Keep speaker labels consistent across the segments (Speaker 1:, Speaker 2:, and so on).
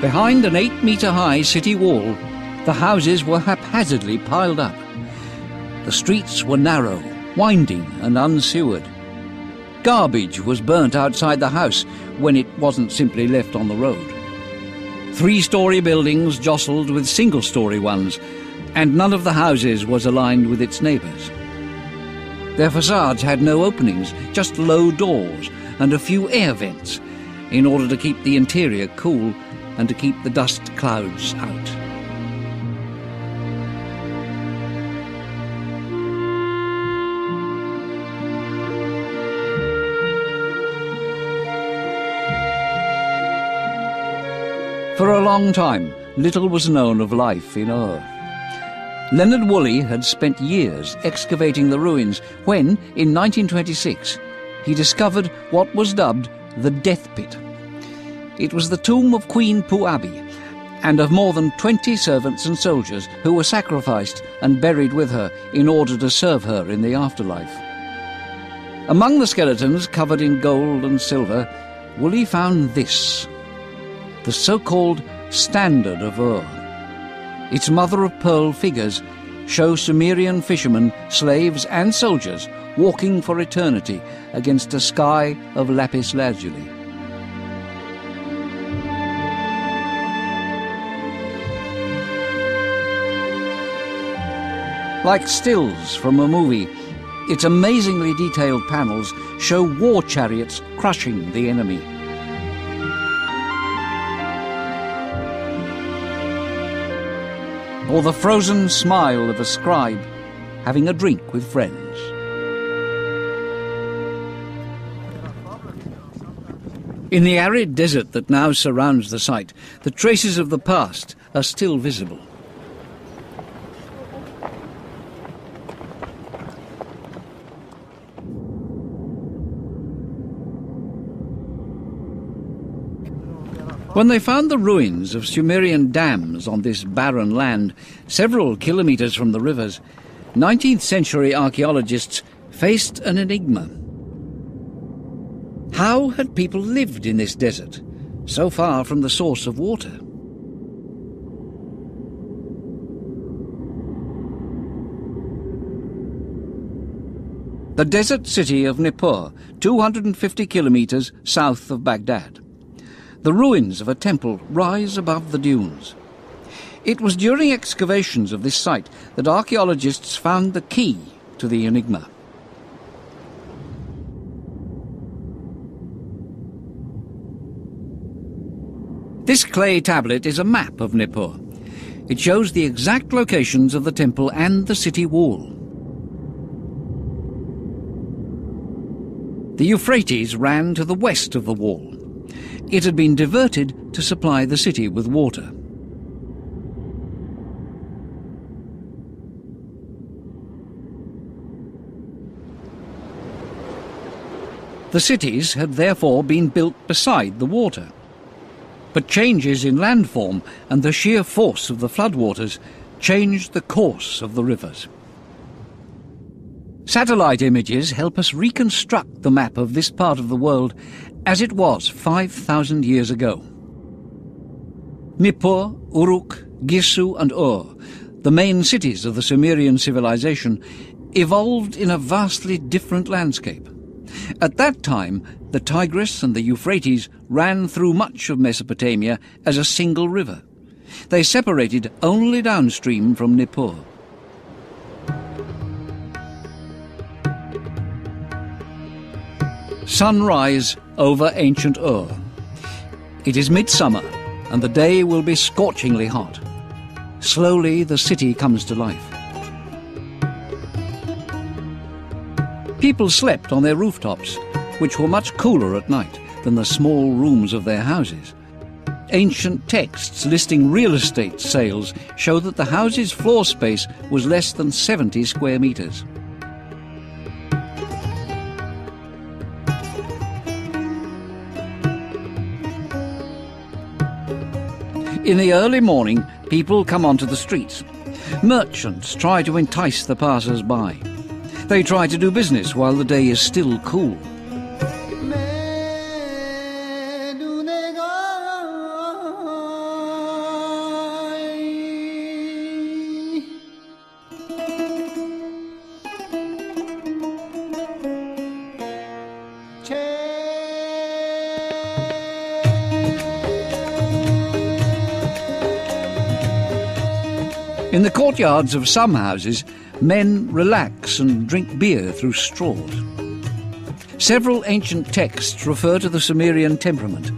Speaker 1: Behind an 8-metre-high city wall, the houses were haphazardly piled up. The streets were narrow, winding and unsewered. Garbage was burnt outside the house when it wasn't simply left on the road. 3-storey buildings jostled with single-storey ones, and none of the houses was aligned with its neighbours. Their facades had no openings, just low doors and a few air vents, in order to keep the interior cool and to keep the dust clouds out. For a long time, little was known of life in Ur. Leonard Woolley had spent years excavating the ruins when, in 1926, he discovered what was dubbed the Death Pit. It was the tomb of Queen Puabi and of more than 20 servants and soldiers who were sacrificed and buried with her in order to serve her in the afterlife. Among the skeletons covered in gold and silver, Woolley found this, the so-called Standard of Ur. Its mother-of-pearl figures show Sumerian fishermen, slaves and soldiers walking for eternity against a sky of lapis lazuli. Like stills from a movie, its amazingly detailed panels show war chariots crushing the enemy. Or the frozen smile of a scribe having a drink with friends. In the arid desert that now surrounds the site, the traces of the past are still visible. When they found the ruins of Sumerian dams on this barren land, several kilometres from the rivers, 19th century archaeologists faced an enigma. How had people lived in this desert, so far from the source of water? The desert city of Nippur, 250 kilometres south of Baghdad. The ruins of a temple rise above the dunes. It was during excavations of this site that archaeologists found the key to the enigma. This clay tablet is a map of Nippur. It shows the exact locations of the temple and the city wall. The Euphrates ran to the west of the wall. It had been diverted to supply the city with water. The cities had therefore been built beside the water. But changes in landform and the sheer force of the floodwaters changed the course of the rivers. Satellite images help us reconstruct the map of this part of the world as it was 5,000 years ago. Nippur, Uruk, Gisu and Ur, the main cities of the Sumerian civilization, evolved in a vastly different landscape. At that time, the Tigris and the Euphrates ran through much of Mesopotamia as a single river. They separated only downstream from Nippur. Sunrise over ancient Ur. It is midsummer, and the day will be scorchingly hot. Slowly the city comes to life. People slept on their rooftops, which were much cooler at night than the small rooms of their houses. Ancient texts listing real estate sales show that the house's floor space was less than 70 square metres. In the early morning, people come onto the streets. Merchants try to entice the passers-by. They try to do business while the day is still cool. In the courtyards of some houses, men relax and drink beer through straws. Several ancient texts refer to the Sumerian temperament.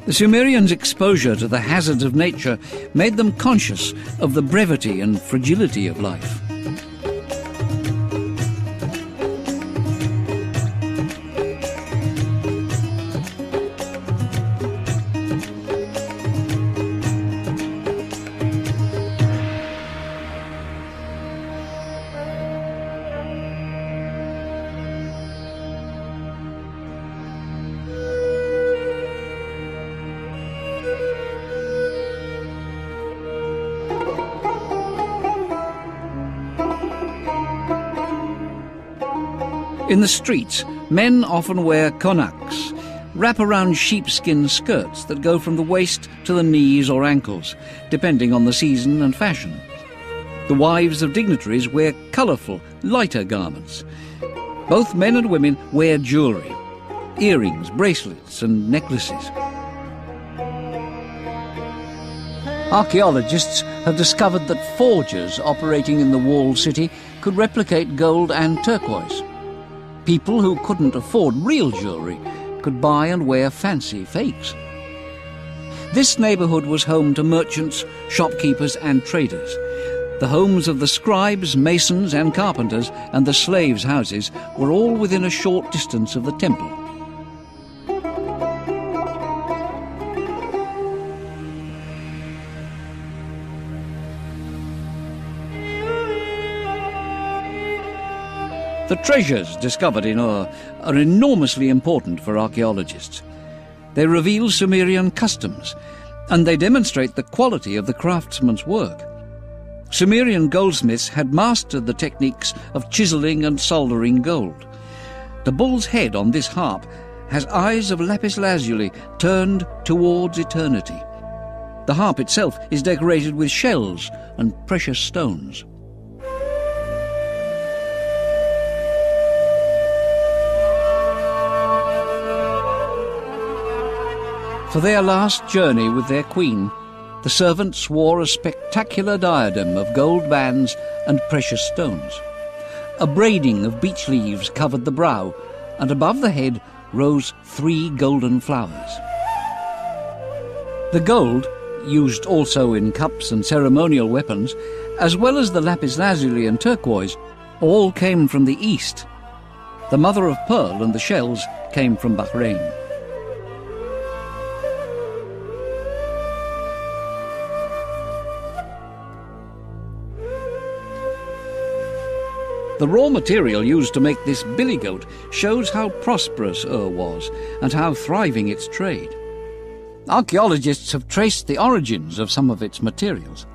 Speaker 1: The Sumerians' exposure to the hazards of nature made them conscious of the brevity and fragility of life. In the streets, men often wear konaks, wrap-around sheepskin skirts that go from the waist to the knees or ankles, depending on the season and fashion. The wives of dignitaries wear colourful, lighter garments. Both men and women wear jewellery, earrings, bracelets and necklaces. Archaeologists have discovered that forgers operating in the walled city could replicate gold and turquoise. People who couldn't afford real jewellery could buy and wear fancy fakes. This neighbourhood was home to merchants, shopkeepers and traders. The homes of the scribes, masons and carpenters and the slaves' houses were all within a short distance of the temple. The treasures discovered in Ur are enormously important for archaeologists. They reveal Sumerian customs, and they demonstrate the quality of the craftsman's work. Sumerian goldsmiths had mastered the techniques of chiselling and soldering gold. The bull's head on this harp has eyes of lapis lazuli turned towards eternity. The harp itself is decorated with shells and precious stones. For their last journey with their queen, the servants wore a spectacular diadem of gold bands and precious stones. A braiding of beech leaves covered the brow, and above the head rose 3 golden flowers. The gold, used also in cups and ceremonial weapons, as well as the lapis lazuli and turquoise, all came from the east. The mother of pearl and the shells came from Bahrain. The raw material used to make this billy goat shows how prosperous Ur was and how thriving its trade. Archaeologists have traced the origins of some of its materials.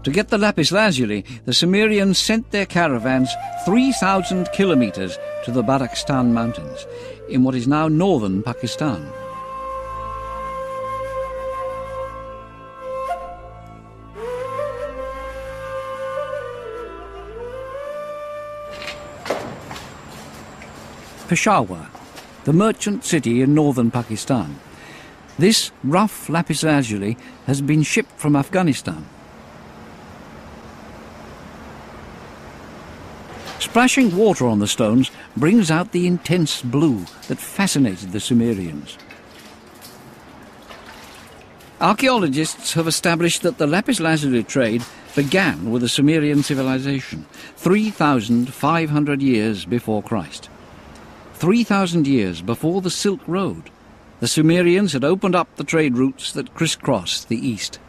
Speaker 1: To get the lapis lazuli, the Sumerians sent their caravans 3,000 kilometres to the Badakhshan mountains, in what is now northern Pakistan. Peshawar, the merchant city in northern Pakistan. This rough lapis lazuli has been shipped from Afghanistan. Splashing water on the stones brings out the intense blue that fascinated the Sumerians. Archaeologists have established that the lapis lazuli trade began with the Sumerian civilization, 3,500 years before Christ. 3,000 years before the Silk Road, the Sumerians had opened up the trade routes that crisscrossed the east.